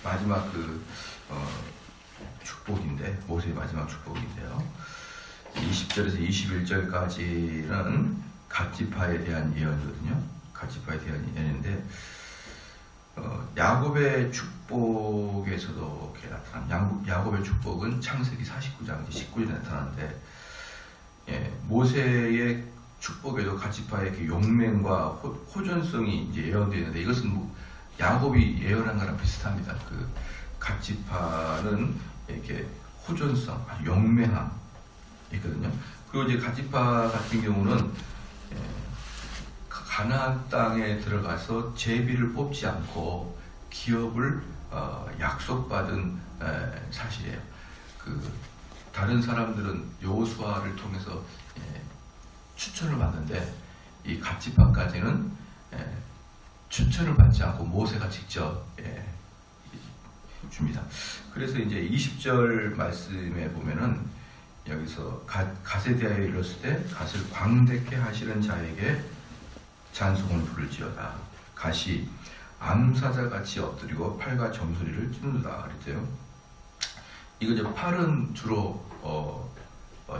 마지막 축복인데, 모세의 마지막 축복인데요. 20절에서 21절까지는 갓지파에 대한 예언이거든요. 갓지파에 대한 예언인데, 야곱의 축복에서도 이렇게 나타난, 야곱의 축복은 창세기 49장 19절에 나타나는데, 모세의 축복에도 갓지파의 용맹과 호전성이 이제 예언되는데, 이것은 야곱이 예언한 거랑 비슷합니다. 갓지파는 이렇게 호전성, 용맹함 있거든요. 그리고 이제 갓지파 같은 경우는 가나안 땅에 들어가서 제비를 뽑지 않고 기업을 약속받은 사실이에요. 다른 사람들은 여호수아를 통해서 추천을 받는데, 이 갓지파까지는 추천을 받지 않고 모세가 직접 줍니다. 그래서 이제 20절 말씀에 보면은 여기서 갓에 대하여 이르렀을 때 갓을 광대케 하시는 자에게 찬송을 부를지어다. 갓이 암사자 같이 엎드리고 팔과 정수리를 찢는다 그랬대요. 이거 이제 팔은 주로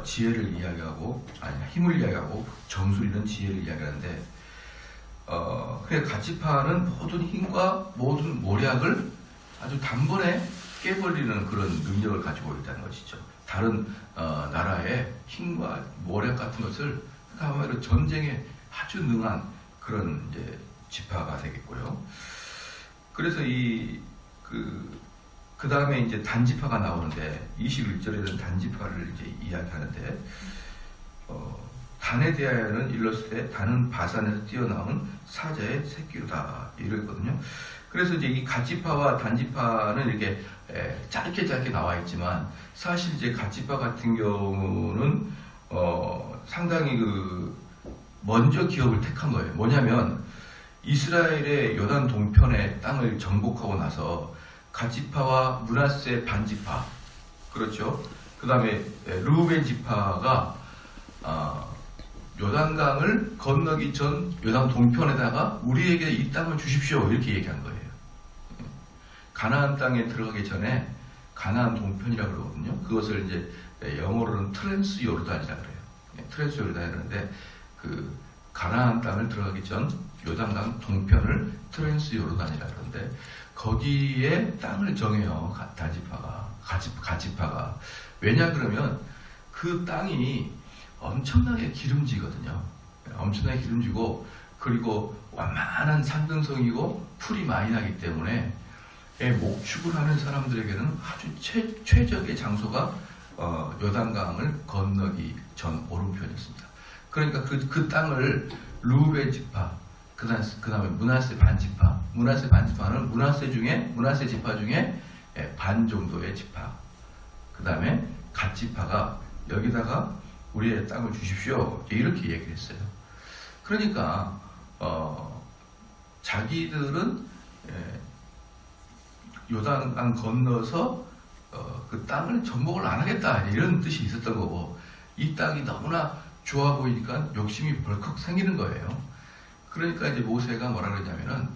지혜를 이야기하고, 아니 힘을 이야기하고, 정수리는 지혜를 이야기하는데, 그냥 갓지파는 모든 힘과 모든 모략을 아주 단번에 깨버리는 그런 능력을 가지고 있다는 것이죠. 다른 나라의 힘과 모략 같은 것을, 그야말로 전쟁에 아주 능한 그런 이제 지파가 되겠고요. 그래서 그 다음에 이제 단지파가 나오는데, 21절에는 단지파를 이제 이야기하는데, 단에 대하여는 일렀을 때 단은 바산에서 뛰어나온 사자의 새끼로다 이랬거든요. 그래서 이제 이 갓지파와 단지파는 이렇게 짧게 나와 있지만, 사실 이제 갓지파 같은 경우는 상당히 먼저 기업을 택한 거예요. 뭐냐면 이스라엘의 요단 동편의 땅을 정복하고 나서 갓지파와 므낫세 반지파, 그렇죠. 그 다음에 르우벤 지파가 요단강을 건너기 전 요단 동편에다가 우리에게 이 땅을 주십시오 이렇게 얘기한 거예요. 가나안 땅에 들어가기 전에 가나안 동편이라고 그러거든요. 그것을 이제 영어로는 트랜스 요르단이라고 그래요. 트랜스 요르단이라는데, 가나안 땅을 들어가기 전 요단강 동편을 트랜스 요르단이라고 그러는데, 거기에 땅을 정해요. 갓지파가. 왜냐 그러면 그 땅이 엄청나게 기름지거든요. 엄청나게 기름지고, 그리고 완만한 산등성이고 풀이 많이 나기 때문에 목축을 하는 사람들에게는 아주 최적의 장소가 요단강을 건너기 전 오른편이었습니다. 그러니까 그 땅을 르우벤 지파, 그 다음에 므낫세 반지파, 므낫세 반지파는 므낫세 지파 중에 반 정도의 지파, 그 다음에 갓지파가 여기다가 우리의 땅을 주십시오 이렇게 얘기를 했어요. 그러니까 자기들은 요단강 건너서 그 땅을 정복을 안 하겠다 이런 뜻이 있었던 거고, 이 땅이 너무나 좋아 보이니까 욕심이 벌컥 생기는 거예요. 그러니까 이제 모세가 뭐라 그러냐면은,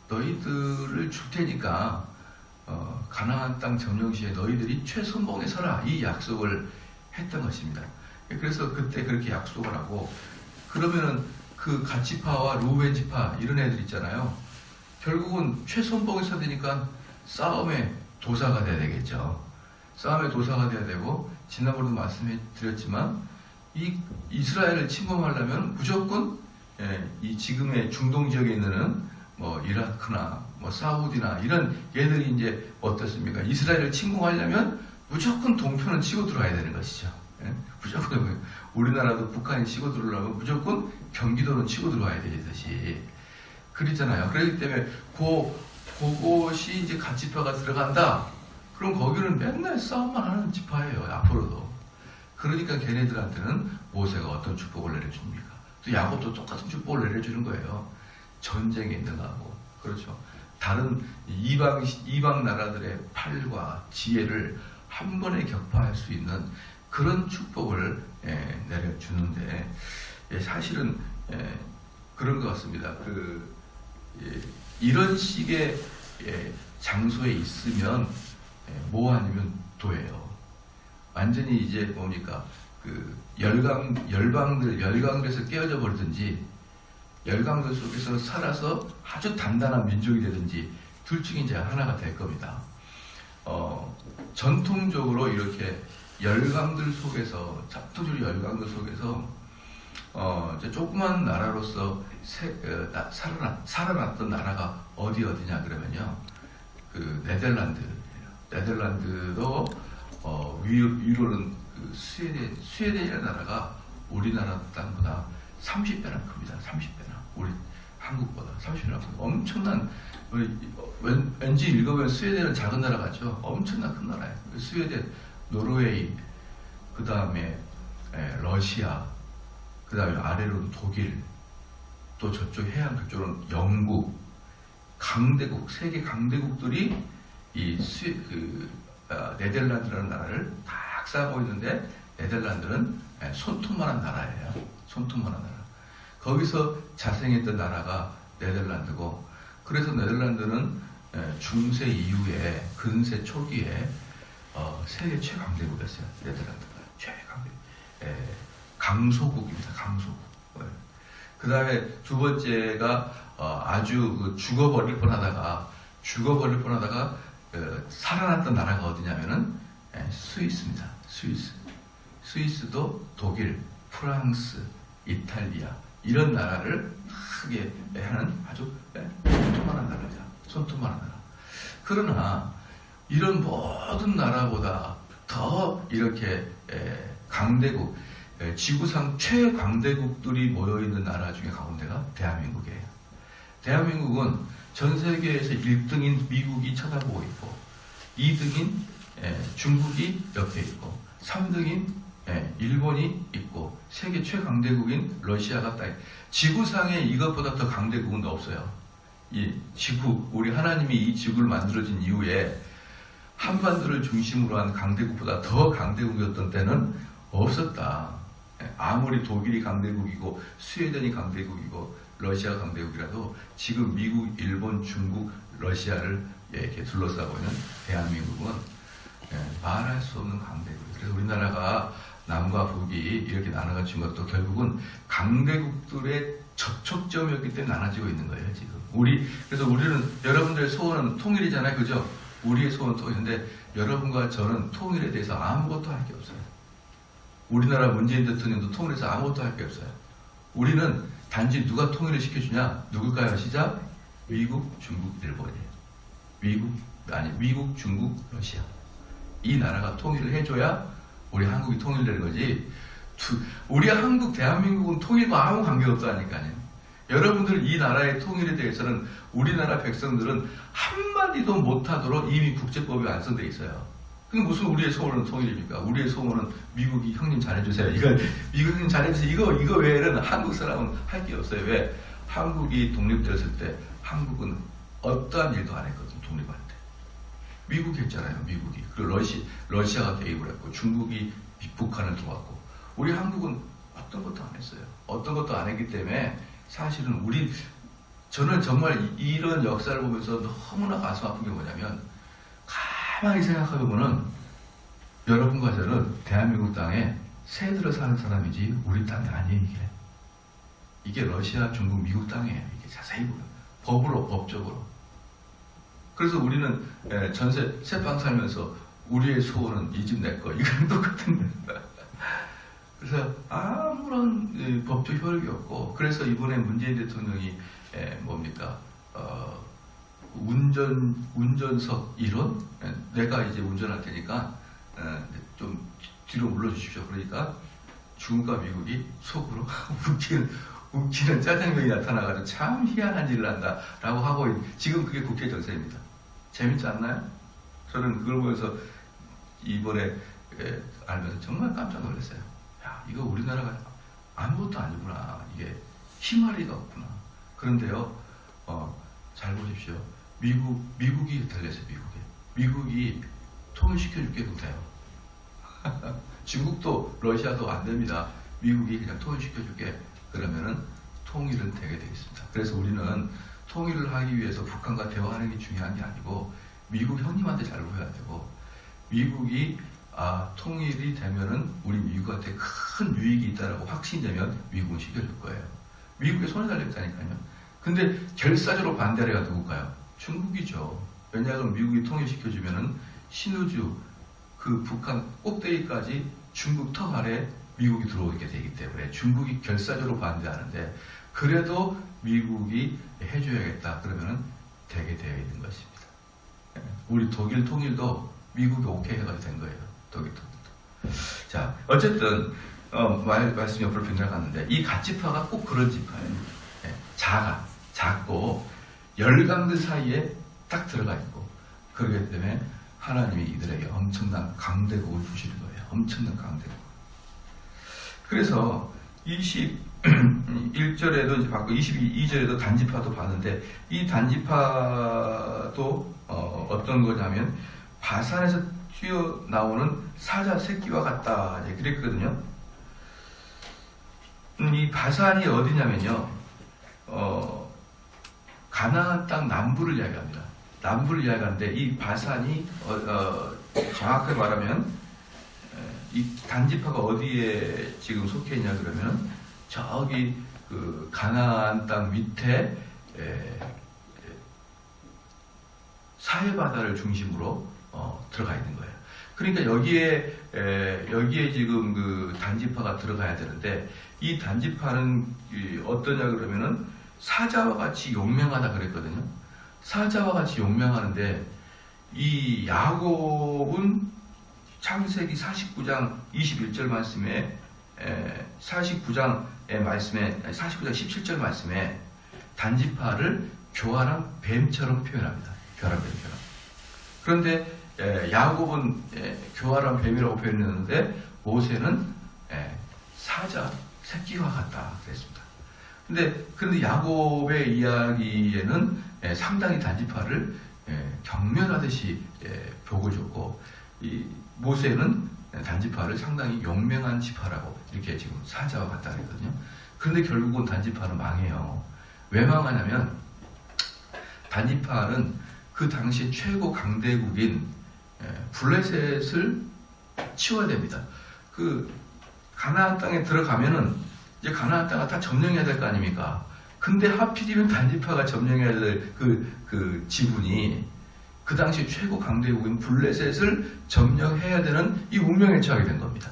너희들을 줄 테니까 가나안 땅 점령 시에 너희들이 최선봉에 서라 이 약속을 했던 것입니다. 그래서 그때 그렇게 약속을 하고, 그러면은 그 갓지파와 르우벤 지파 이런 애들 있잖아요. 결국은 최선봉에 서야 되니까 싸움의 도사가 돼야 되겠죠. 싸움의 도사가 돼야 되고, 지난번에도 말씀해 드렸지만 이 이스라엘을 침범하려면 무조건 이 지금의 중동 지역에 있는 이라크나 사우디나 이런 얘들이 이제 어떻습니까? 이스라엘을 침공하려면 무조건 동편을 치고 들어와야 되는 것이죠. 무조건 우리나라도 북한이 치고 들어오려면 무조건 경기도는 치고 들어와야 되듯이 그랬잖아요. 그렇기 때문에 그곳이 이제 갓지파가 들어간다. 그럼 거기는 맨날 싸움만 하는 지파예요. 앞으로도. 그러니까 걔네들한테는 모세가 어떤 축복을 내려줍니까? 또 야곱도 똑같은 축복을 내려주는 거예요. 전쟁에 능하고, 그렇죠. 다른 이방 나라들의 팔과 지혜를 한 번에 격파할 수 있는 그런 축복을 내려주는데, 사실은 그런 것 같습니다. 이런 식의 장소에 있으면 뭐 아니면 도예요. 완전히 이제 뭡니까 그 열강들에서 깨어져 버리든지 열강들 속에서 살아서 아주 단단한 민족이 되든지 둘 중에 이제 하나가 될 겁니다. 전통적으로 이렇게 열강들 속에서 이제 조그만 나라로서 살아났던 나라가 어디냐 그러면요, 그 네덜란드도 위로는 그 스웨덴이라는 나라가 우리나라 땅보다 30배나 큽니다. 30배나 우리 한국보다 30배나 큽니다. 엄청난 왠지 읽어보면 스웨덴은 작은 나라 같죠. 엄청난 큰 나라예요. 스웨덴, 노르웨이, 그 다음에 러시아, 그 다음에 아래로는 독일, 또 저쪽 해안 그쪽으로는 영국, 강대국, 세계 강대국들이 이 네덜란드라는 나라를 딱 싸고 있는데, 네덜란드는 손톱만한 나라예요. 손톱만한 나라. 거기서 자생했던 나라가 네덜란드고, 그래서 네덜란드는 중세 이후에 근세 초기에 세계 최강대국이었어요. 네덜란드가 최강대국. 강소국입니다. 강소국. 그 다음에 두 번째가 아주 죽어버릴 뻔하다가 살아났던 나라가 어디냐면은 스위스입니다. 스위스도 독일, 프랑스, 이탈리아 이런 나라를 크게 하는 아주 손톱만한 나라죠. 손톱만한 나라. 그러나 이런 모든 나라보다 더 이렇게 강대국, 지구상 최강대국들이 모여있는 나라 중에 가운데가 대한민국이에요. 대한민국은 전 세계에서 1등인 미국이 쳐다보고 있고, 2등인 중국이 옆에 있고, 3등인 일본이 있고, 세계 최강대국인 러시아가 딱, 지구상에 이것보다 더 강대국은 없어요. 이 지구, 우리 하나님이 이 지구를 만들어진 이후에 한반도를 중심으로 한 강대국보다 더 강대국이었던 때는 없었다. 아무리 독일이 강대국이고 스웨덴이 강대국이고 러시아가 강대국이라도 지금 미국, 일본, 중국, 러시아를 이렇게 둘러싸고 있는 대한민국은 말할 수 없는 강대국이에요. 그래서 우리나라가 남과 북이 이렇게 나눠진 것도 결국은 강대국들의 접촉점이었기 때문에 나눠지고 있는 거예요, 지금. 그래서 우리는, 여러분들의 소원은 통일이잖아요, 그죠? 우리의 소원은 통일인데, 여러분과 저는 통일에 대해서 아무것도 할 게 없어요. 우리나라 문재인 대통령도 통일해서 아무것도 할 게 없어요. 우리는 단지 누가 통일을 시켜주냐? 누굴까요? 시작. 미국, 중국, 일본이에요. 미국, 중국, 러시아. 이 나라가 통일을 해줘야 우리 한국이 통일되는 거지. 우리 한국, 대한민국은 통일과 아무 관계가 없다니까요. 여러분들 이 나라의 통일에 대해서는 우리나라 백성들은 한마디도 못하도록 이미 국제법이 완성되어 있어요. 근데 무슨 우리의 소원은 통일입니까? 우리의 소원은 미국이 형님 잘해주세요. 미국 형님 잘해주세요. 이거 외에는 한국 사람은 할 게 없어요. 왜? 한국이 독립되었을 때 한국은 어떠한 일도 안 했거든요. 독립할 때. 미국이 했잖아요. 미국이. 그리고 러시아가 개입을 했고, 중국이 북한을 도왔고, 우리 한국은 어떤 것도 안 했어요. 어떤 것도 안 했기 때문에 사실은 저는 정말 이런 역사를 보면서 너무나 가슴 아픈 게 뭐냐면, 가만히 생각해보면은 여러분과 저는 대한민국 땅에 새들어 사는 사람이지 우리 땅이 아니에요. 이게 러시아, 중국, 미국 땅이에요. 이게 자세히 보면 법적으로. 그래서 우리는 새빵 살면서 우리의 소원은 이 집 내 거, 이건 똑같은 거예요. 그래서 아무런 법적 효력이 없고, 그래서 이번에 문재인 대통령이 운전석 이론? 내가 이제 운전할 테니까 좀 뒤로 물러주십시오. 그러니까 중국과 미국이 속으로 웃기는 짜장면이 나타나가지고 참 희한한 일을 한다라고 하고, 지금 그게 국회 정세입니다. 재밌지 않나요? 저는 그걸 보면서 이번에 알면서 정말 깜짝 놀랐어요. 야, 이거 우리나라가 아무것도 아니구나. 이게 희마리가 없구나. 그런데요, 잘 보십시오. 미국이 달렸어요. 미국이 통일시켜줄게 못해요. 중국도 러시아도 안 됩니다. 미국이 그냥 통일시켜줄게. 그러면은 통일은 되게 되겠습니다. 그래서 우리는 통일을 하기 위해서 북한과 대화하는 게 중요한 게 아니고, 미국 형님한테 잘 보여야 되고, 미국이 통일이 되면은 우리 미국한테 큰 유익이 있다라고 확신되면 미국은 시켜줄 거예요. 미국에 손에 달렸다니까요. 근데 결사적으로 반대가 누굴까요? 중국이죠. 왜냐하면 미국이 통일시켜주면은 신우주 그 북한 꼭대기까지 중국 턱 아래 미국이 들어오게 되기 때문에 중국이 결사적으로 반대하는데, 그래도 미국이 해줘야겠다 그러면은 되게 되어 있는 것입니다. 우리 독일 통일도 미국이 오케이 해가지고 된 거예요. 독일 통일도. 자, 어쨌든 말씀 옆으로 빗나갔는데, 이 갓지파가 꼭 그런 지파예요. 작고 열강들 사이에 딱 들어가 있고, 그렇기 때문에 하나님이 이들에게 엄청난 강대국을 주시는 거예요. 엄청난 강대국. 그래서 21절에도 이제 봤고 22절에도 단지파도 봤는데, 이 단지파도 어떤 거냐면 바산에서 뛰어나오는 사자 새끼와 같다 그랬거든요. 이 바산이 어디냐면요, 가나안 땅 남부를 이야기합니다. 남부를 이야기하는데, 이 바산이 정확하게 말하면 이 단지파가 어디에 지금 속해 있냐 그러면 저기 그 가나안 땅 밑에 사해바다를 중심으로 들어가 있는 거예요. 그러니까 여기에 지금 그 단지파가 들어가야 되는데, 이 단지파는 어떠냐 그러면은 사자와 같이 용맹하다 그랬거든요. 사자와 같이 용맹하는데, 이 야곱은 창세기 49장 21절 말씀에 49장의 말씀에 49장 17절 말씀에 단지파를 교활한 뱀처럼 표현합니다. 교활한 뱀처럼. 그런데 야곱은 교활한 뱀이라고 표현했는데, 모세는 사자 새끼와 같다 그랬습니다. 그런데 야곱의 이야기에는 상당히 단지파를 경멸하듯이 복을 줬고, 이 모세는 단지파를 상당히 용맹한 지파라고 이렇게 지금 사자와 같다 그랬거든요. 그런데 결국은 단지파는 망해요. 왜 망하냐면, 단지파는 그 당시 최고 강대국인 블레셋을 치워야 됩니다. 그 가나안 땅에 들어가면은 이제 가나안 땅을 다 점령해야 될 거 아닙니까? 근데 하필이면 단지파가 점령해야 될 그 지분이 그 당시 최고 강대국인 블레셋을 점령해야 되는 이 운명에 처하게 된 겁니다.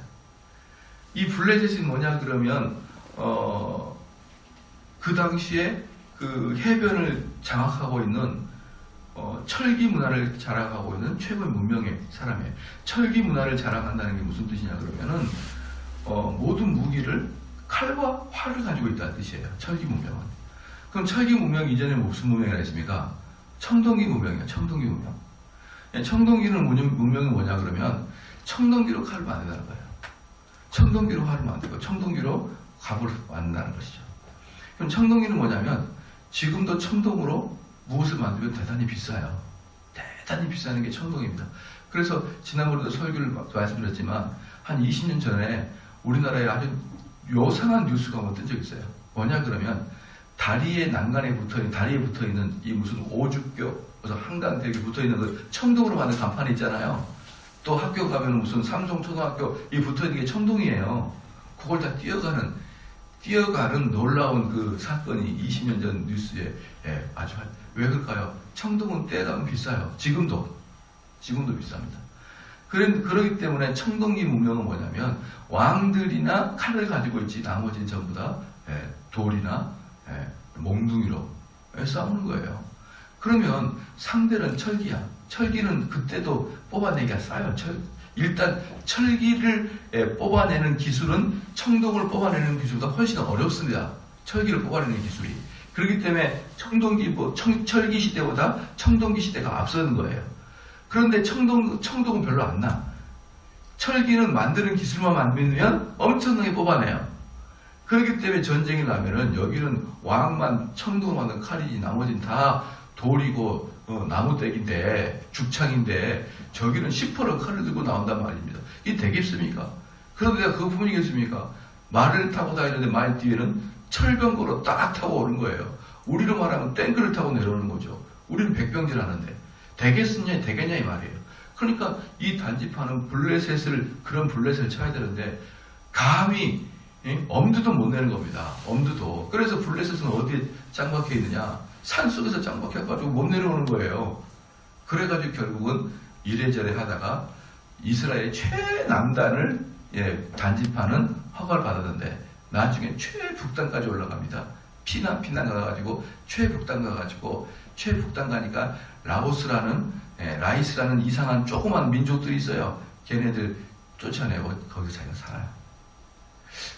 이 블레셋이 뭐냐 그러면 그 당시에 그 해변을 장악하고 있는 철기 문화를 자랑하고 있는 최고의 문명의 사람이에요. 철기 문화를 자랑한다는 게 무슨 뜻이냐 그러면은 모든 무기를 칼과 활을 가지고 있다는 뜻이에요. 철기 문명은. 그럼 철기 문명 이전에 무슨 문명이라 했습니까? 청동기 문명이에요. 청동기 문명. 청동기는 문명이 뭐냐 그러면 청동기로 칼을 만든다는 거예요. 청동기로 활을 만들고 청동기로 갑을 만든다는 것이죠. 그럼 청동기는 뭐냐면 지금도 청동으로 무엇을 만들면 대단히 비싸요. 대단히 비싸는 게 청동입니다. 그래서 지난번에도 설교를 말씀드렸지만 한 20년 전에 우리나라에 아주 요상한 뉴스가 한번 뜬 적이 있어요. 뭐냐 그러면 다리에 붙어있는 이 무슨 오죽교, 한강대교 붙어있는 그 청동으로 만든 간판이 있잖아요. 또 학교 가면 무슨 삼성초등학교 이 붙어있는 게 청동이에요. 그걸 다 뛰어가는 놀라운 그 사건이 20년 전 뉴스에 아주 왜 그럴까요? 청동은 때가면 비싸요. 지금도 비쌉니다. 그러기 때문에 청동기 문명은 뭐냐면 왕들이나 칼을 가지고 있지 나머지는 전부 다 돌이나 몽둥이로 싸우는 거예요. 그러면 상대는 철기야. 철기는 그때도 뽑아내기가 싸요. 일단 철기를 뽑아내는 기술은 청동을 뽑아내는 기술보다 훨씬 어렵습니다. 철기를 뽑아내는 기술이. 그렇기 때문에 철기 시대보다 청동기 시대가 앞서는 거예요. 그런데 청동은 별로 안 나. 철기는 만드는 기술만 만들면 엄청나게 뽑아내요. 그렇기 때문에 전쟁이 나면은 여기는 왕만 청동으로 만든 칼이지 나머지는 다 돌이고 나무떼기인데 죽창인데 저기는 10% 칼을 들고 나온단 말입니다. 이게 되겠습니까? 그런데 내가 그거 보이겠습니까? 말을 타고 다니는데 말 뒤에는 철병거로 딱 타고 오는 거예요. 우리로 말하면 탱크를 타고 내려오는 거죠. 우리는 백병질 하는데 되겠느냐 되겠냐 이 말이에요. 그러니까 이 단지파는 그런 블레셋을 쳐야 되는데 감히 엄두도 못 내는 겁니다. 엄두도. 그래서 블레셋은 어디에 짱박혀 있느냐? 산속에서 짱박혀가지고 못 내려오는 거예요. 그래가지고 결국은 이래저래 하다가 이스라엘의 최남단을 단지파는 허가를 받았는데 나중에 최북단까지 올라갑니다. 피난 가가지고 최북단 가가지고 최북단 가니까 라이스라는 이상한 조그만 민족들이 있어요. 걔네들 쫓아내고 거기서 자기가 살아요.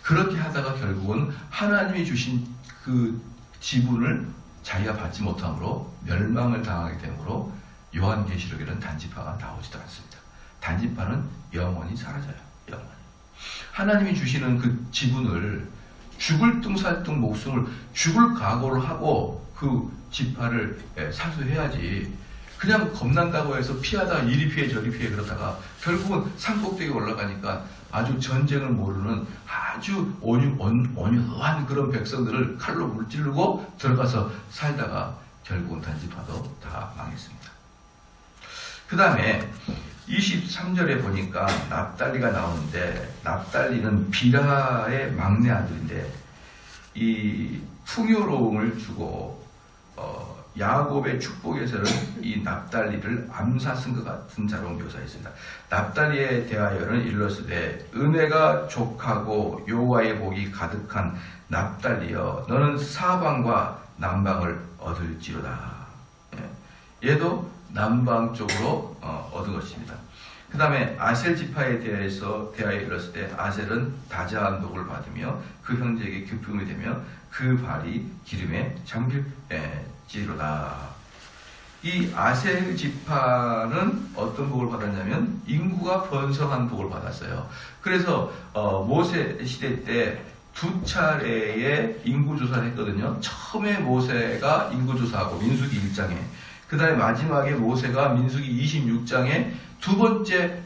그렇게 하다가 결국은 하나님이 주신 그 지분을 자기가 받지 못함으로 멸망을 당하게 되므로 요한계시록에는 단지파가 나오지도 않습니다. 단지파는 영원히 사라져요. 영원히. 하나님이 주시는 그 지분을 죽을 뚱살뚱 목숨을 죽을 각오를 하고 그 지파를 사수해야지 그냥 겁난다고 해서 피하다가 이리 피해 저리 피해 그러다가 결국은 산꼭대기에 올라가니까 아주 전쟁을 모르는 아주 온유한 그런 백성들을 칼로 물찌르고 들어가서 살다가 결국은 단지파도 다 망했습니다. 그 다음에 23절에 보니까 납달리가 나오는데 납달리는 비라의 막내 아들인데 이 풍요로움을 주고 야곱의 축복에서는 이 납달리를 암사 쓴 것 같은 자로 묘사했습니다. 납달리에 대하여는 일러스되 은혜가 족하고 여호와의 복이 가득한 납달리여 너는 사방과 남방을 얻을지로다. 얘도 남방 쪽으로 얻은 것입니다. 그 다음에 아셀 지파에 대하여 일렀을 때 아셀은 다자한 복을 받으며 그 형제에게 기쁨이 되며 그 발이 기름에 잠길지로다. 이 아셀 지파는 어떤 복을 받았냐면 인구가 번성한 복을 받았어요. 그래서 모세 시대 때 두 차례의 인구조사를 했거든요. 처음에 모세가 인구조사하고 민수기 1장에 그 다음에 마지막에 모세가 민수기 26장에 두 번째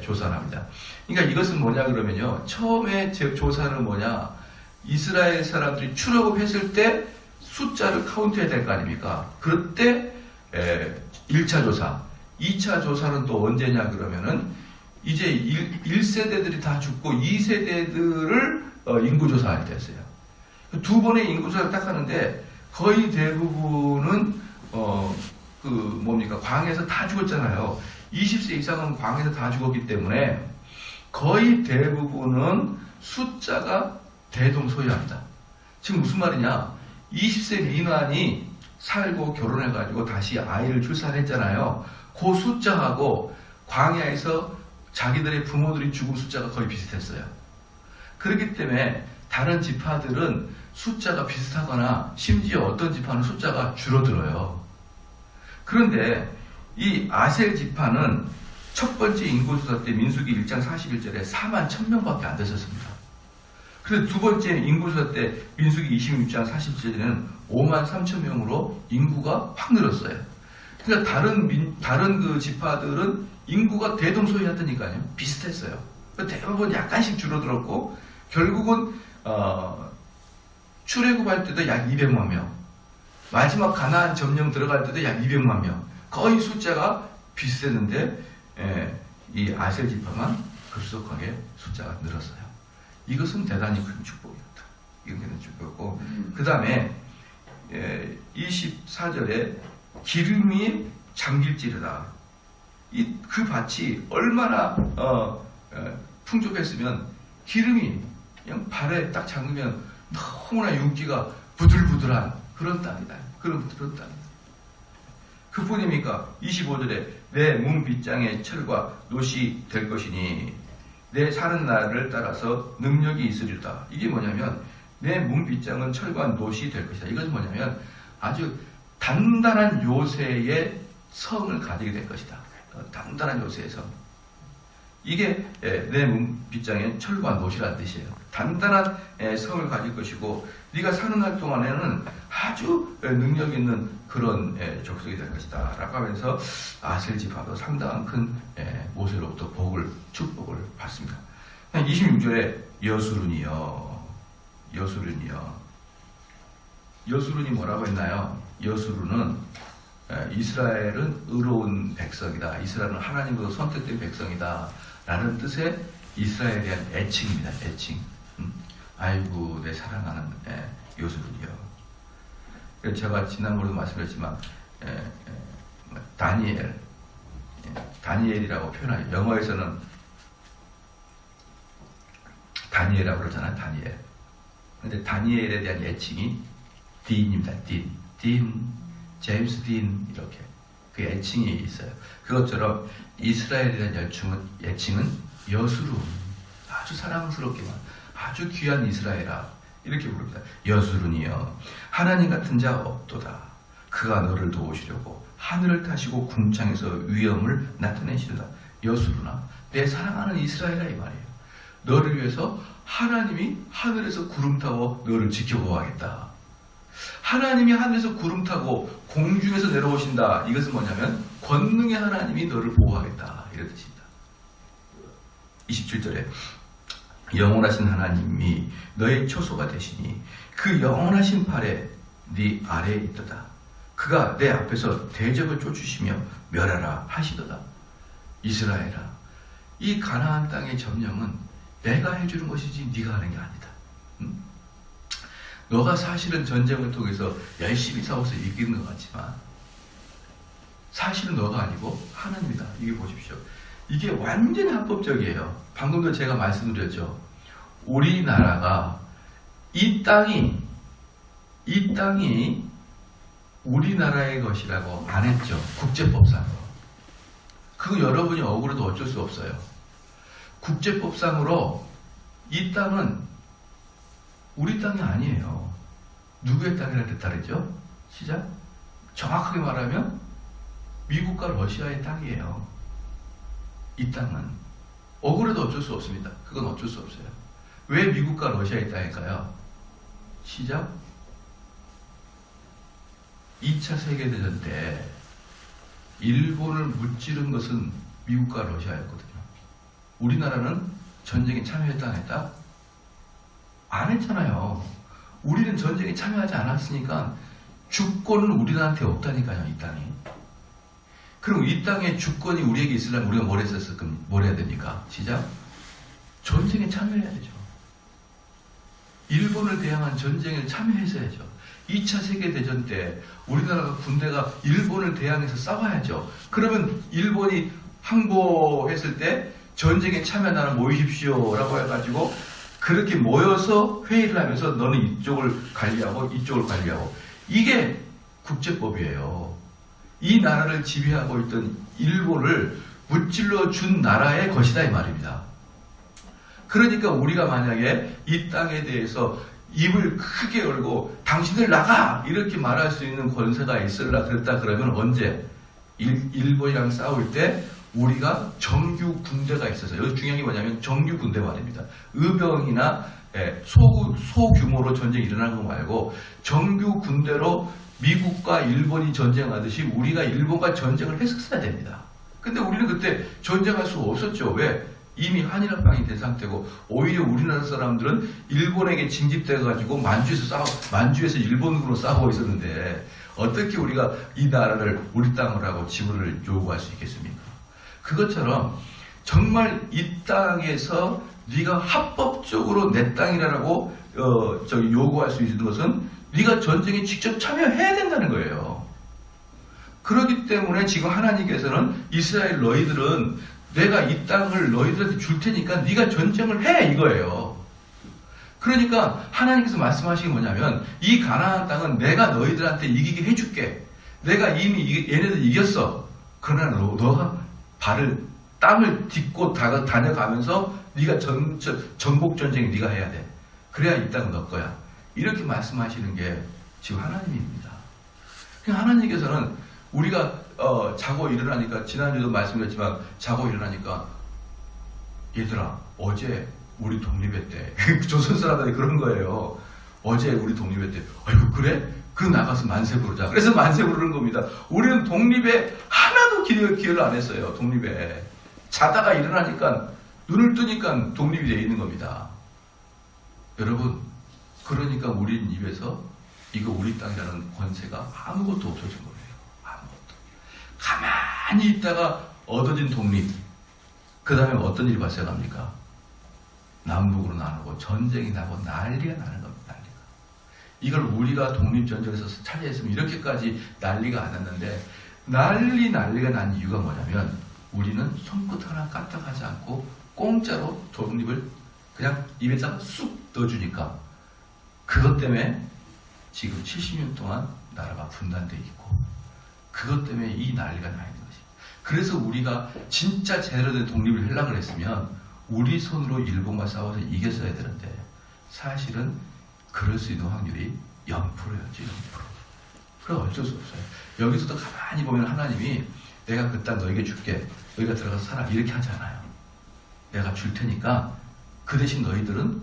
조사를 합니다. 그러니까 이것은 뭐냐 그러면요. 처음에 조사는 뭐냐. 이스라엘 사람들이 출애굽했을 때 숫자를 카운트해야 될 거 아닙니까? 그때 1차 조사. 2차 조사는 또 언제냐 그러면은 이제 1세대들이 다 죽고 2세대들을 인구조사할 때였어요. 두 번의 인구조사를 딱 하는데 거의 대부분은 광해에서 다 죽었잖아요. 20세 이상은 광해에서 다 죽었기 때문에 거의 대부분은 숫자가 대동소이합니다. 지금 무슨 말이냐? 20세 미만이 살고 결혼해가지고 다시 아이를 출산했잖아요. 그 숫자하고 광야에서 자기들의 부모들이 죽은 숫자가 거의 비슷했어요. 그렇기 때문에 다른 지파들은 숫자가 비슷하거나 심지어 어떤 지파는 숫자가 줄어들어요. 그런데 이 아셀 지파는 첫 번째 인구조사 때 민수기 1장 41절에 4만 1000명밖에 안 됐었습니다. 그런데 두 번째 인구조사 때 민수기 26장 47절에는 5만 3000명으로 인구가 확 늘었어요. 그러니까 다른 그 지파들은 인구가 대동소이했다니까요. 비슷했어요. 대부분 약간씩 줄어들었고 결국은 출애굽할 때도 약 200만 명, 마지막 가나안 점령 들어갈 때도 약 200만 명, 거의 숫자가 비슷했는데 이 아셀 지파만 급속하게 숫자가 늘었어요. 이것은 대단히 큰 축복이었다. 이건 축복이었고 그 다음에 24절에 기름이 잠길지르다. 그 밭이 얼마나 풍족했으면 기름이 그냥 발에 딱 잠그면 너무나 윤기가 부들부들한 그런 땅이다. 그런 땅이다. 그뿐입니까? 25절에 내 문 빗장에 철과 놋이 될 것이니 내 사는 날을 따라서 능력이 있으리다. 이게 뭐냐면 내 문 빗장은 철과 놋이 될 것이다. 이것은 뭐냐면 아주 단단한 요새의 성을 가지게 될 것이다. 단단한 요새의 성. 이게 내 문 빗장에 철과 놋이라는 뜻이에요. 단단한 성을 가질 것이고 네가 사는 날 동안에는 아주 능력 있는 그런 족속이 될 것이다 라고 하면서 아셀 지파도 상당한 큰 모세로부터 축복을 받습니다. 26절에 여수룬이요. 여수룬이 뭐라고 했나요? 여수룬은 이스라엘은 의로운 백성이다. 이스라엘은 하나님으로 선택된 백성이다. 라는 뜻의 이스라엘에 대한 애칭입니다. 애칭. 아이고 내 사랑하는 요셉이요. 제가 지난번에도 말씀드렸지만 다니엘이라고 표현하죠. 영어에서는 다니엘이라고 그러잖아요. 다니엘. 근데 다니엘에 대한 애칭이 딘입니다. 딘, 제임스 딘 이렇게 그 애칭이 있어요. 그것처럼 이스라엘에 대한 애칭은 여수룬, 아주 사랑스럽게만 아주 귀한 이스라엘아 이렇게 부릅니다. 여수룬이여 하나님 같은 자 없도다. 그가 너를 도우시려고 하늘을 타시고 궁창에서 위엄을 나타내시도다. 여수룬아 내 사랑하는 이스라엘아 이 말이에요. 너를 위해서 하나님이 하늘에서 구름 타고 너를 지켜보아야겠다. 하나님이 하늘에서 구름 타고 공중에서 내려오신다. 이것은 뭐냐면 권능의 하나님이 너를 보호하겠다. 이런 뜻입니다. 27절에 영원하신 하나님이 너의 초소가 되시니 그 영원하신 팔에 네 아래에 있도다. 그가 내 앞에서 대적을 쫓으시며 멸하라 하시도다. 이스라엘아 이 가나안 땅의 점령은 내가 해주는 것이지 네가 하는 게 아니다. 너가 사실은 전쟁을 통해서 열심히 싸워서 이기는 것 같지만 사실은 너가 아니고 하나님이다. 이게 보십시오. 이게 완전히 합법적이에요. 방금도 제가 말씀드렸죠. 우리나라가 이 땅이 우리나라의 것이라고 안 했죠. 국제법상으로. 그거 여러분이 억울해도 어쩔 수 없어요. 국제법상으로 이 땅은 우리 땅이 아니에요. 누구의 땅이라 뜻하죠? 시작. 정확하게 말하면 미국과 러시아의 땅이에요. 이 땅은 억울해도 어쩔 수 없습니다. 그건 어쩔 수 없어요. 왜 미국과 러시아의 땅일까요? 시작. 2차 세계대전 때 일본을 무찌른 것은 미국과 러시아였거든요. 우리나라는 전쟁에 참여했다 안 했다? 안 했잖아요. 우리는 전쟁에 참여하지 않았으니까 주권은 우리나라한테 없다니까요. 이 땅이. 그럼 이 땅의 주권이 우리에게 있으려면 우리가 뭘 했었을 겁니까? 뭘 해야 됩니까? 시작. 전쟁에 참여해야 되죠. 일본을 대항한 전쟁에 참여했어야죠. 2차 세계대전 때 우리나라가 군대가 일본을 대항해서 싸워야죠. 그러면 일본이 항복했을 때 전쟁에 참여하는 모이십시오 라고 해가지고 그렇게 모여서 회의를 하면서 너는 이쪽을 관리하고 이쪽을 관리하고 이게 국제법이에요. 이 나라를 지배하고 있던 일본을 무찔러 준 나라의 것이다 이 말입니다. 그러니까 우리가 만약에 이 땅에 대해서 입을 크게 열고 당신들 나가! 이렇게 말할 수 있는 권세가 있으려 그랬다 그러면 언제? 일본이랑 싸울 때 우리가 정규 군대가 있어서 여기 중요한 게 뭐냐면 정규 군대 말입니다. 의병이나 소규모로 전쟁이 일어나는 거 말고 정규 군대로 미국과 일본이 전쟁하듯이 우리가 일본과 전쟁을 했었어야 됩니다. 근데 우리는 그때 전쟁할 수 없었죠. 왜? 이미 한일합방이 된 상태고 오히려 우리나라 사람들은 일본에게 징집돼가지고 만주에서 일본으로 싸우고 있었는데 어떻게 우리가 이 나라를 우리 땅을 하고 지구를 요구할 수 있겠습니까? 그것처럼 정말 이 땅에서 네가 합법적으로 내 땅이라고 요구할 수 있는 것은 네가 전쟁에 직접 참여해야 된다는 거예요. 그렇기 때문에 지금 하나님께서는 이스라엘 너희들은 내가 이 땅을 너희들한테 줄 테니까 네가 전쟁을 해 이거예요. 그러니까 하나님께서 말씀하신 게 뭐냐면 이 가나안 땅은 내가 너희들한테 이기게 해줄게. 내가 이미 얘네들 이겼어. 그러나 너가 땅을 딛고 다녀가면서 네가 정복 전쟁 네가 해야 돼. 그래야 이 땅은 너 거야. 이렇게 말씀하시는 게 지금 하나님입니다. 하나님께서는 우리가 자고 일어나니까 지난주에도 말씀드렸지만 자고 일어나니까 얘들아 어제 우리 독립했대. 조선 사람들이 그런 거예요. 어제 우리 독립했대. 아이고 그래? 그럼 나가서 만세 부르자. 그래서 만세 부르는 겁니다. 우리는 독립에 하나도 기여를 안 했어요. 독립에. 자다가 일어나니까 눈을 뜨니까 독립이 되어 있는 겁니다. 여러분 그러니까 우리 입에서 이거 우리 땅이라는 권세가 아무것도 없어진 거예요. 아무것도. 가만히 있다가 얻어진 독립, 그 다음에 어떤 일이 발생합니까? 남북으로 나누고 전쟁이 나고 난리가 나는 겁니다. 난리가. 이걸 우리가 독립전쟁에서 차지했으면 이렇게까지 난리가 안 났는데, 난리가 난 이유가 뭐냐면 우리는 손끝 하나 까딱하지 않고 공짜로 독립을 그냥 입에다가 쑥 넣어주니까, 그것 때문에 지금 70년 동안 나라가 분단되어 있고, 그것 때문에 이 난리가 나 있는 것입니다. 그래서 우리가 진짜 제대로 된 독립을 하려고 했으면 우리 손으로 일본과 싸워서 이겼어야 되는데, 사실은 그럴 수 있는 확률이 0%였죠. 0%. 그럼 어쩔 수 없어요. 여기서도 가만히 보면 하나님이 내가 그 땅 너에게 줄게, 너희가 들어가서 살아, 이렇게 하지 않아요. 내가 줄 테니까 그 대신 너희들은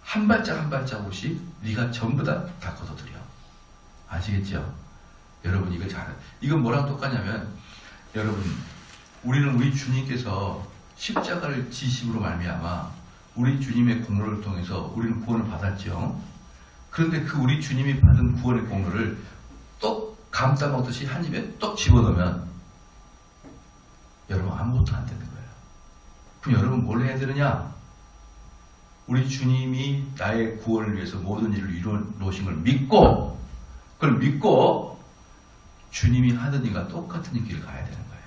한 발짝 한 발자국씩 네가 전부 다 걷어들여. 아시겠죠? 여러분 이거 잘, 이건 뭐랑 똑같냐면, 여러분 우리는 우리 주님께서 십자가를 지심으로 말미암아 우리 주님의 공로를 통해서 우리는 구원을 받았죠. 그런데 그 우리 주님이 받은 구원의 공로를 똑 감따 먹듯이 한 입에 똑 집어넣으면 여러분 아무것도 안 되는 거예요. 그럼 여러분 뭘 해야 되느냐? 우리 주님이 나의 구원을 위해서 모든 일을 이루어놓으신 걸 믿고, 그걸 믿고 주님이 하던 일과 똑같은 길을 가야 되는 거예요.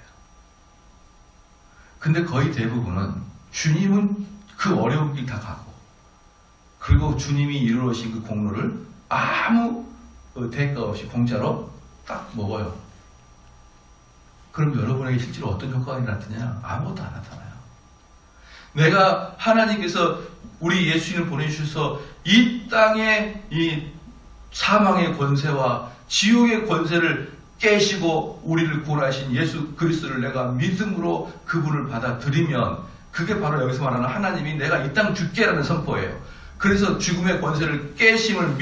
근데 거의 대부분은 주님은 그 어려운 길 다 가고, 그리고 주님이 이루어놓으신 그 공로를 아무 대가 없이 공짜로 딱 먹어요. 그럼 여러분에게 실제로 어떤 효과가 나타나냐? 아무것도 안 나타나요. 내가 하나님께서 우리 예수님을 보내주셔서 이 땅의 이 사망의 권세와 지옥의 권세를 깨시고 우리를 구원하신 예수 그리스도를 내가 믿음으로 그분을 받아들이면, 그게 바로 여기서 말하는 하나님이 내가 이 땅 줄게라는 선포예요. 그래서 죽음의 권세를 깨심을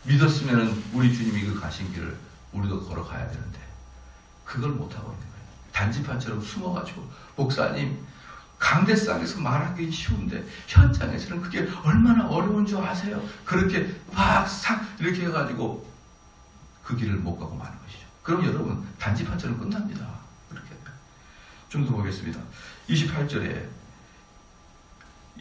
믿었으면 우리 주님이 그 가신 길을 우리도 걸어가야 되는데, 그걸 못하고 있는 거예요. 단지파처럼 숨어가지고, 목사님 강대상에서 말하기 쉬운데 현장에서는 그게 얼마나 어려운 줄 아세요? 그렇게 막 이렇게 해가지고 그 길을 못 가고 마는 것이죠. 그럼 여러분 단지파처럼 끝납니다. 그렇게 좀 더 보겠습니다. 28절에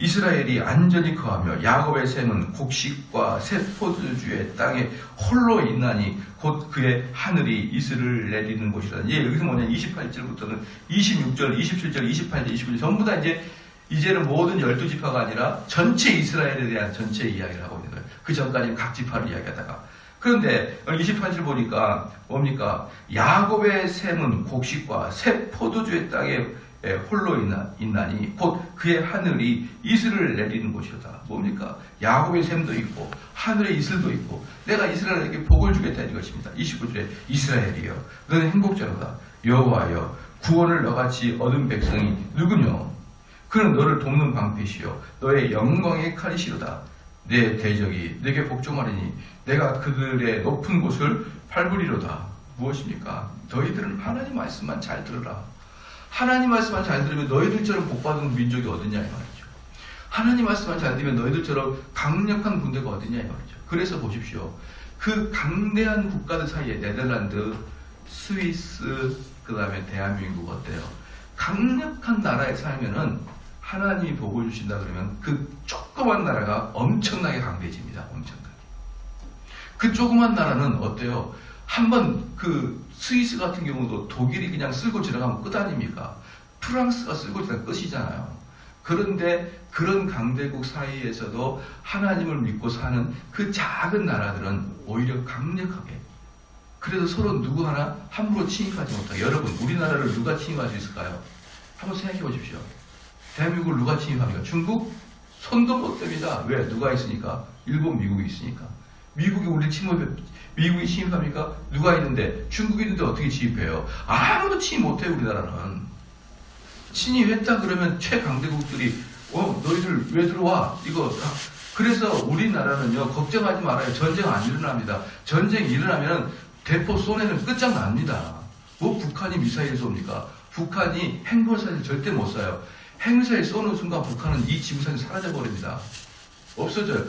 이스라엘이 안전히 거하며 야곱의 샘은 곡식과 새 포도주의 땅에 홀로 있나니 곧 그의 하늘이 이슬을 내리는 곳이라. 여기서 뭐냐, 28절부터는 26절, 27절, 28절, 29절 전부 다 이제는 모든 12지파가 아니라 전체 이스라엘에 대한 전체 이야기를 하고 있는 거예요. 그 전까지 각 지파를 이야기하다가. 그런데 28절 보니까 뭡니까? 야곱의 샘은 곡식과 새 포도주의 땅에 홀로 있나니 곧 그의 하늘이 이슬을 내리는 곳이다. 뭡니까? 야곱의 샘도 있고 하늘의 이슬도 있고 내가 이스라엘에게 복을 주겠다 는 것입니다. 29절에 이스라엘이여 너는 행복자로다. 여호와여 구원을 너같이 얻은 백성이 누구뇨? 그는 너를 돕는 방패시요 너의 영광의 칼이시로다. 내 대적이 내게 복종하리니 내가 그들의 높은 곳을 밟으리로다. 무엇입니까? 너희들은 하나님 말씀만 잘 들으라. 하나님 말씀만 잘 들으면 너희들처럼 복받은 민족이 어딨냐 이 말이죠. 하나님 말씀만 잘 들으면 너희들처럼 강력한 군대가 어딨냐 이 말이죠. 그래서 보십시오. 그 강대한 국가들 사이에 네덜란드, 스위스, 그 다음에 대한민국 어때요? 강력한 나라에 살면은 하나님이 복을 주신다 그러면 그 조그만 나라가 엄청나게 강대해집니다. 엄청나게. 그 조그만 나라는 어때요? 한번 그 스위스 같은 경우도 독일이 그냥 쓸고 지나가면 끝 아닙니까? 프랑스가 쓸고 지나가면 끝이잖아요. 그런데 그런 강대국 사이에서도 하나님을 믿고 사는 그 작은 나라들은 오히려 강력하게, 그래서 서로 누구 하나 함부로 침입하지 못하게. 여러분 우리나라를 누가 침입할 수 있을까요? 한번 생각해 보십시오. 대한민국을 누가 침입합니까? 중국? 손도 못 댑니다. 왜? 누가 있으니까? 일본, 미국이 있으니까. 미국이 침입합니까? 누가 있는데? 중국이 있는데 어떻게 침입해요? 아무도 침입 못해요. 우리나라는. 침입했다 그러면 최강대국들이 너희들 왜 들어와? 이거. 그래서 우리나라는요, 걱정하지 말아요. 전쟁 안 일어납니다. 전쟁 일어나면 대포 쏘내는 끝장납니다. 뭐 북한이 미사일 쏩니까? 북한이 핵미사일 절대 못 쏴요. 핵미사일 쏘는 순간 북한은 이 지구상에 사라져버립니다. 없어져요.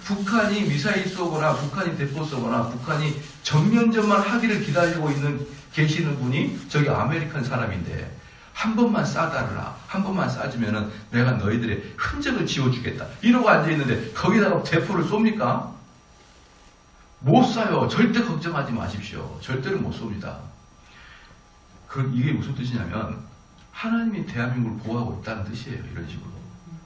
북한이 미사일 쏘거나 북한이 대포 쏘거나 북한이 정면전만 하기를 기다리고 계시는 분이 저기 아메리칸 사람인데 한 번만 쏴달라. 한 번만 쏴주면은 내가 너희들의 흔적을 지워주겠다. 이러고 앉아있는데 거기다가 대포를 쏩니까? 못 쏴요. 절대 걱정하지 마십시오. 절대로 못 쏩니다. 이게 무슨 뜻이냐면 하나님이 대한민국을 보호하고 있다는 뜻이에요. 이런 식으로.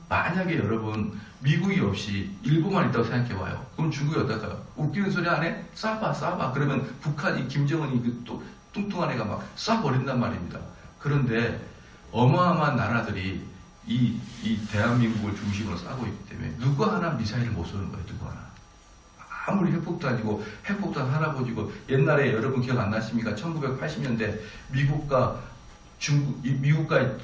만약에 여러분 미국이 없이 일본만 있다고 생각해봐요. 그럼 중국이 어떨까요? 웃기는 소리 안 해? 쏴봐. 그러면 북한이 김정은이 또 뚱뚱한 애가 막 쏴버린단 말입니다. 그런데 어마어마한 나라들이 이 대한민국을 중심으로 싸고 있기 때문에 누구 하나 미사일을 못 쏘는 거예요. 누구 하나. 아무리 핵폭도 아니고 핵폭도 할아버지고 옛날에 여러분 기억 안 나십니까? 1980년대 미국과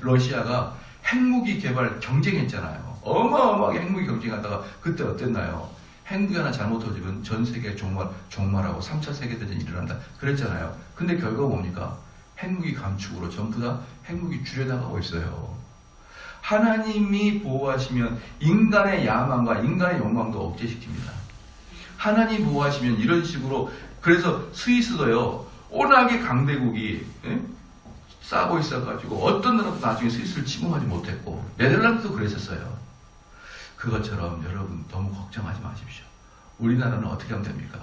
러시아가 핵무기 개발 경쟁했잖아요. 어마어마하게 핵무기 경쟁하다가 그때 어땠나요? 핵무기 하나 잘못 터지면 전 세계 종말하고 3차 세계대전이 일어난다 그랬잖아요. 근데 결과가 뭡니까? 핵무기 감축으로 전부 다 핵무기 줄여나가고 있어요. 하나님이 보호하시면 인간의 야망과 인간의 욕망도 억제시킵니다. 하나님 보호하시면 이런 식으로 그래서 스위스도요. 워낙에 강대국이 싸고 있어가지고 어떤 나라도 나중에 스위스를 침공하지 못했고 네덜란드도 그랬었어요. 그것처럼 여러분 너무 걱정하지 마십시오. 우리나라는 어떻게 하면 됩니까?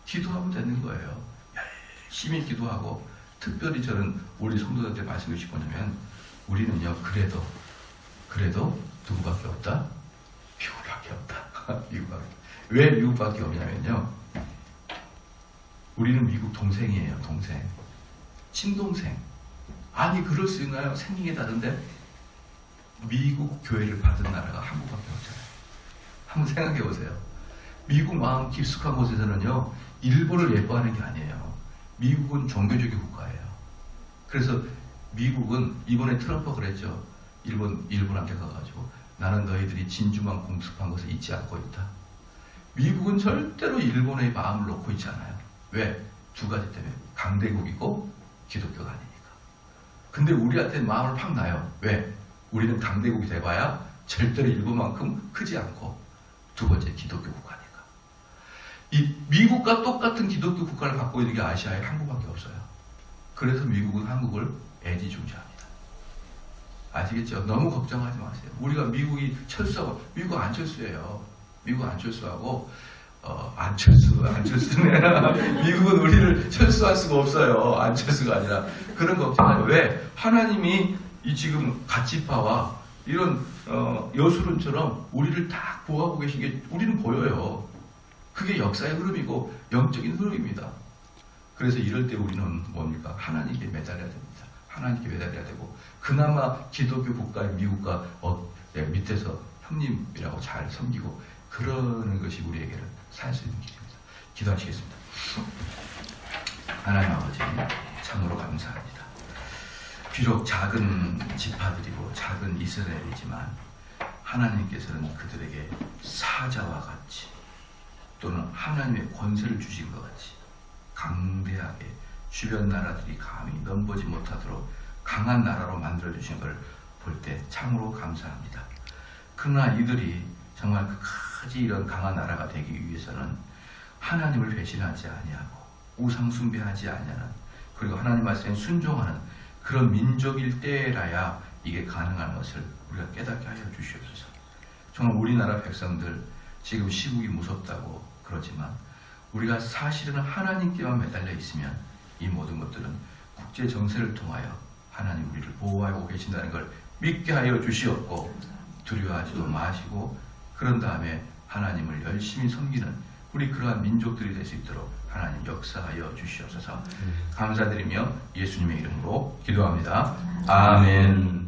기도하면 되는 거예요. 열심히 기도하고 특별히 저는 우리 성도들한테 말씀드리고 싶은 뭐냐면 우리는요 그래도 누구밖에 없다? 미국밖에 없다. 미국밖에. 왜 미국밖에 없냐면요. 우리는 미국 동생이에요. 동생. 친동생. 아니 그럴 수 있나요? 생긴 게 다른데 미국 교회를 받은 나라가 한국밖에 없잖아요. 한번 생각해 보세요. 미국 마음 깊숙한 곳에서는요. 일본을 예뻐하는 게 아니에요. 미국은 종교적인 국가예요. 그래서 미국은 이번에 트럼프가 그랬죠. 일본한테 가가지고 나는 너희들이 진주만 공습한 것을 잊지 않고 있다. 미국은 절대로 일본의 마음을 놓고 있지 않아요. 왜? 두 가지 때문에. 강대국이고 기독교가 아니니까. 근데 우리한테는 마음을 팍 놔요. 왜? 우리는 강대국이 돼봐야 절대로 일본만큼 크지 않고 두 번째 기독교 국가니까. 이 미국과 똑같은 기독교 국가를 갖고 있는 게 아시아에 한국밖에 없어요. 그래서 미국은 한국을 애지중지합니다. 아시겠죠? 너무 걱정하지 마세요. 우리가 미국이 철수하고 미국 안 철수해요. 미국 안 철수하고 안철수네. 미국은 우리를 철수할 수가 없어요. 안철수가 아니라. 그런 걱정하죠. 왜? 하나님이 이 지금 가치파와 이런 여수론처럼 우리를 딱 보호하고 계신 게 우리는 보여요. 그게 역사의 흐름이고 영적인 흐름입니다. 그래서 이럴 때 우리는 뭡니까? 하나님께 매달려야 됩니다. 하나님께 매달려야 되고 그나마 기독교 국가의 미국과 밑에서 형님이라고 잘 섬기고 그러는 것이 우리에게는 살 수 있는 길입니다. 기도하시겠습니다. 하나님 아버지 참으로 감사합니다. 비록 작은 지파들이고 작은 이스라엘이지만 하나님께서는 그들에게 사자와 같이 또는 하나님의 권세를 주신 것 같이 강대하게 주변 나라들이 감히 넘보지 못하도록 강한 나라로 만들어주신 걸 볼 때 참으로 감사합니다. 그러나 이들이 정말 끝까지 이런 강한 나라가 되기 위해서는 하나님을 배신하지 아니하고 우상 숭배하지 아니하는 그리고 하나님 말씀에 순종하는 그런 민족일 때라야 이게 가능한 것을 우리가 깨닫게 하여 주시옵소서. 정말 우리나라 백성들 지금 시국이 무섭다고 그러지만 우리가 사실은 하나님께만 매달려 있으면 이 모든 것들은 국제 정세를 통하여 하나님 우리를 보호하고 계신다는 걸 믿게 하여 주시옵고 두려워하지도 마시고 그런 다음에 하나님을 열심히 섬기는 우리 그러한 민족들이 될 수 있도록 하나님 역사하여 주시옵소서. 감사드리며 예수님의 이름으로 기도합니다. 아멘.